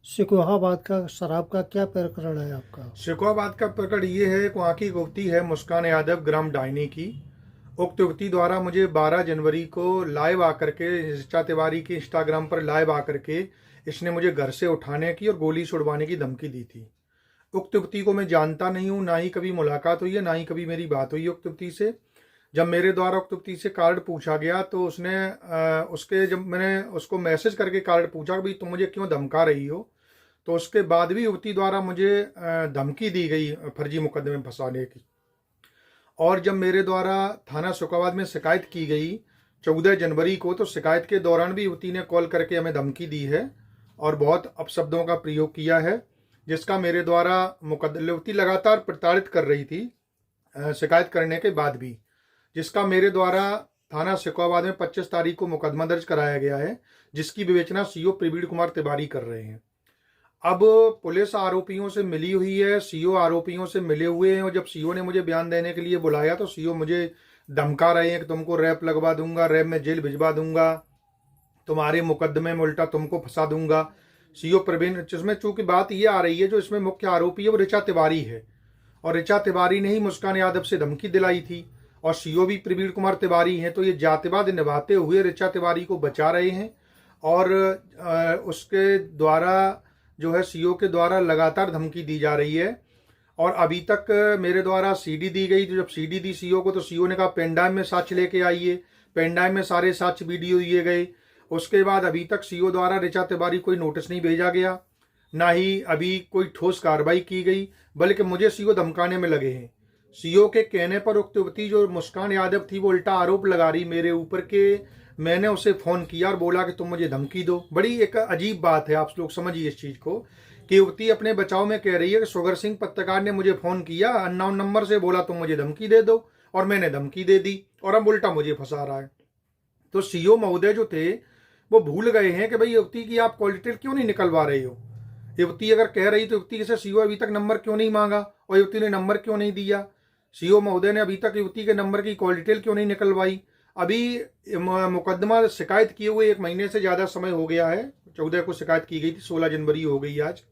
सिकोहाबाद का शराब का क्या प्रकरण है आपका? शिकोहाबाद का प्रकरण ये है कि वहाँ की एक युवती है मुस्कान यादव ग्राम डाइनी की। उक्त युवती द्वारा मुझे 12 जनवरी को लाइव आकर के ऋचा तिवारी के इंस्टाग्राम पर लाइव आकर के इसने मुझे घर से उठाने की और गोली छुड़वाने की धमकी दी थी। उक्त युवती को मैं जानता नहीं हूँ, ना ही कभी मुलाकात हुई है, ना ही कभी मेरी बात हुई है उक्त युवती से। जब मेरे द्वारा उक्त युवती से कार्ड पूछा गया तो उसने उसके जब मैंने उसको मैसेज करके कार्ड पूछा कि भाई तुम मुझे क्यों धमका रही हो, तो उसके बाद भी युवती द्वारा मुझे धमकी दी गई फर्जी मुकदमे में फंसाने की। और जब मेरे द्वारा थाना शुकाबाद में शिकायत की गई 14 जनवरी को, तो शिकायत के दौरान भी युवती ने कॉल करके हमें धमकी दी है और बहुत अपशब्दों का प्रयोग किया है, जिसका मेरे द्वारा युवती लगातार प्रताड़ित कर रही थी शिकायत करने के बाद भी, जिसका मेरे द्वारा थाना शुकाबाद में 25 तारीख को मुकदमा दर्ज कराया गया है, जिसकी विवेचना सीओ प्रवीण कुमार तिवारी कर रहे हैं। अब पुलिस आरोपियों से मिली हुई है, सीओ आरोपियों से मिले हुए हैं, और जब सीओ ने मुझे बयान देने के लिए बुलाया तो सीओ मुझे धमका रहे हैं कि तुमको रैप लगवा दूंगा, रैप में जेल भिजवा दूंगा, तुम्हारे मुकदमे में उल्टा तुमको फंसा दूंगा। सीओ प्रवीण, जिसमें चूंकि बात ये आ रही है, जो इसमें मुख्य आरोपी है वो ऋचा तिवारी है, और ऋचा तिवारी ने ही मुस्कान यादव से धमकी दिलाई थी, और सीओ भी प्रवीण कुमार तिवारी हैं। तो ये जातिवाद निभाते हुए ऋचा तिवारी को बचा रहे हैं, और उसके द्वारा जो है सीओ के द्वारा लगातार धमकी दी जा रही है। और अभी तक मेरे द्वारा सीडी दी गई, तो जब सीडी दी सीओ को तो सीओ ने कहा पेन ड्राइव में साक्ष्य लेके आइए, पेन ड्राइव में सारे साक्ष्य वीडियो दिए गए। उसके बाद अभी तक सीओ द्वारा ऋचा तिवारी कोई नोटिस नहीं भेजा गया, ना ही अभी कोई ठोस कार्रवाई की गई, बल्कि मुझे सीओ धमकाने में लगे हैं। सीओ के कहने पर उक्त युवती जो मुस्कान यादव थी वो उल्टा आरोप लगा रही मेरे ऊपर के मैंने उसे फोन किया और बोला कि तुम मुझे धमकी दो। बड़ी एक अजीब बात है, आप लोग समझिए इस चीज को, कि युवती अपने बचाव में कह रही है कि सुगर सिंह पत्रकार ने मुझे फोन किया अननोन नंबर से, बोला तुम मुझे धमकी दे दो, और मैंने धमकी दे दी, और अब उल्टा मुझे फंसा रहा है। तो सीओ महोदय जो थे वो भूल गए हैं कि भाई युवती की आप कॉल डिटेल क्यों नहीं निकलवा रहे हो। युवती अगर कह रही तो युवती से सीओ अभी तक नंबर क्यों नहीं मांगा, और युवती ने नंबर क्यों नहीं दिया। सीओ महोदय ने अभी तक युवती के नंबर की कॉल डिटेल क्यों नहीं निकलवाई। अभी मुकदमा शिकायत किए हुए 1 महीने से ज्यादा समय हो गया है। 14 को शिकायत की गई थी, 16 जनवरी हो गई आज।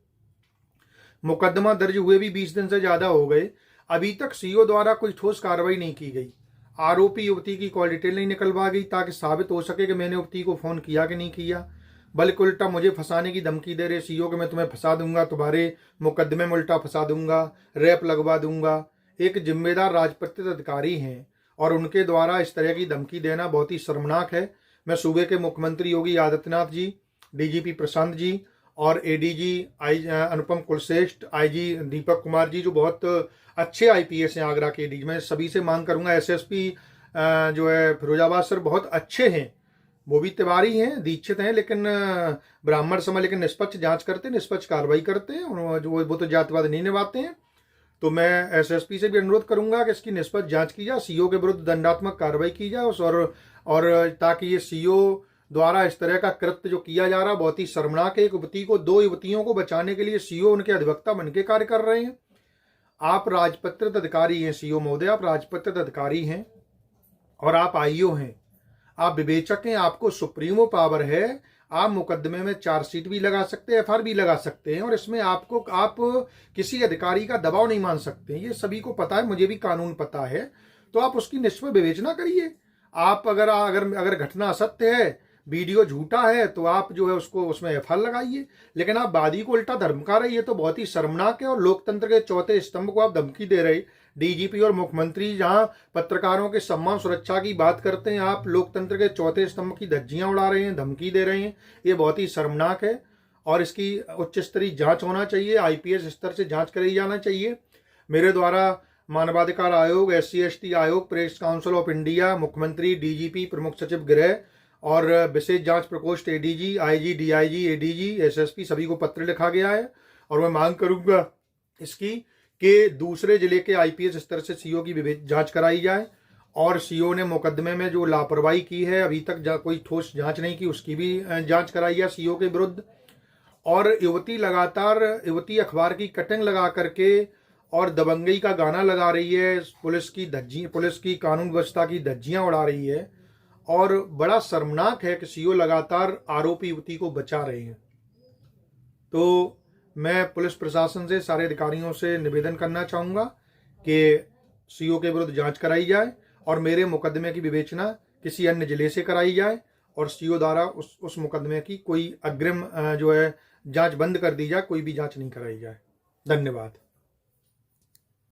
मुकदमा दर्ज हुए भी 20 दिन से ज्यादा हो गए, अभी तक सीओ द्वारा कोई ठोस कार्रवाई नहीं की गई। आरोपी युवती की कॉल डिटेल नहीं निकलवा गई ताकि साबित हो सके कि मैंने युवती को फोन किया कि नहीं किया, बल्कि उल्टा मुझे फंसाने की धमकी दे रहे सीओ कि मैं तुम्हें फंसा दूंगा, तुम्हारे मुकदमे में उल्टा फंसा दूंगा, रैप लगवा दूंगा। एक जिम्मेदार राजपत्रित अधिकारी हैं और उनके द्वारा इस तरह की धमकी देना बहुत ही शर्मनाक है। मैं सूबे के मुख्यमंत्री योगी आदित्यनाथ जी, डीजीपी प्रशांत जी, और एडीजी अनुपम कुलश्रेष्ठ, आईजी दीपक कुमार जी, जो बहुत अच्छे आईपीएस हैं आगरा के एडीजी, मैं सभी से मांग करूंगा, एसएसपी जो है फिरोजाबाद सर बहुत अच्छे हैं, वो भी तिवारी हैं, दीक्षित हैं, लेकिन ब्राह्मण समाज, लेकिन निष्पक्ष जांच करते हैं, निष्पक्ष कार्रवाई करते हैं, जो वो तो जातिवाद नहीं निभाते हैं। तो मैं एसएसपी से भी अनुरोध करूंगा कि इसकी निष्पक्ष जांच की जाए, सीओ के विरुद्ध दंडात्मक कार्रवाई की जाए, और ताकि ये सीओ द्वारा इस तरह का कृत्य जो किया जा रहा बहुत ही शर्मनाक है। एक युवती को, 2 युवतियों को बचाने के लिए सीओ उनके अधिवक्ता बनके कार्य कर रहे हैं। आप राजपत्रित अधिकारी हैं सीओ महोदय, आप राजपत्रित अधिकारी हैं और आप आईओ हैं, आप विवेचक हैं, आपको सुप्रीमो पावर है। आप मुकदमे में चार्जशीट भी लगा सकते हैं, एफआईआर भी लगा सकते हैं, और इसमें आप किसी अधिकारी का दबाव नहीं मान सकते। ये सभी को पता है, मुझे भी कानून पता है। तो आप उसकी निष्पक्ष विवेचना करिए। आप अगर अगर अगर घटना असत्य है, वीडियो झूठा है, तो आप जो है उसको उसमें एफआईआर लगाइए, लेकिन आप वादी को उल्टा धमका रहे, ये तो बहुत ही शर्मनाक है। और लोकतंत्र के चौथे स्तंभ को आप धमकी दे रहे। डीजीपी और मुख्यमंत्री जहां पत्रकारों के सम्मान सुरक्षा की बात करते हैं, आप लोकतंत्र के चौथे स्तंभ की धज्जियां उड़ा रहे हैं, धमकी दे रहे हैं। ये बहुत ही शर्मनाक है और इसकी उच्च स्तरीय जांच होना चाहिए, आईपीएस स्तर से जांच कराई जाना चाहिए। मेरे द्वारा मानवाधिकार आयोग, SC/ST आयोग, प्रेस काउंसिल ऑफ इंडिया, मुख्यमंत्री, डीजीपी, प्रमुख सचिव गृह और विशेष जांच प्रकोष्ठ, ADG, IG, DIG, ADG, SSP, सभी को पत्र लिखा गया है। और मैं मांग करूंगा इसकी कि दूसरे जिले के आईपीएस स्तर से सीओ की जांच कराई जाए, और सीओ ने मुकदमे में जो लापरवाही की है, अभी तक कोई ठोस जांच नहीं की, उसकी भी जांच कराई जाए सीओ के विरुद्ध। और युवती अखबार की कटिंग लगा करके और दबंगई का गाना लगा रही है, पुलिस की कानून व्यवस्था की धज्जियां उड़ा रही है, और बड़ा शर्मनाक है कि सीओ लगातार आरोपी युवती को बचा रहे हैं। तो मैं पुलिस प्रशासन से, सारे अधिकारियों से निवेदन करना चाहूँगा कि सीओ के विरुद्ध जांच कराई जाए और मेरे मुकदमे की विवेचना किसी अन्य जिले से कराई जाए और सीओ द्वारा उस मुकदमे की कोई अग्रिम जो है जांच बंद कर दी जाए, कोई भी जांच नहीं कराई जाए। धन्यवाद।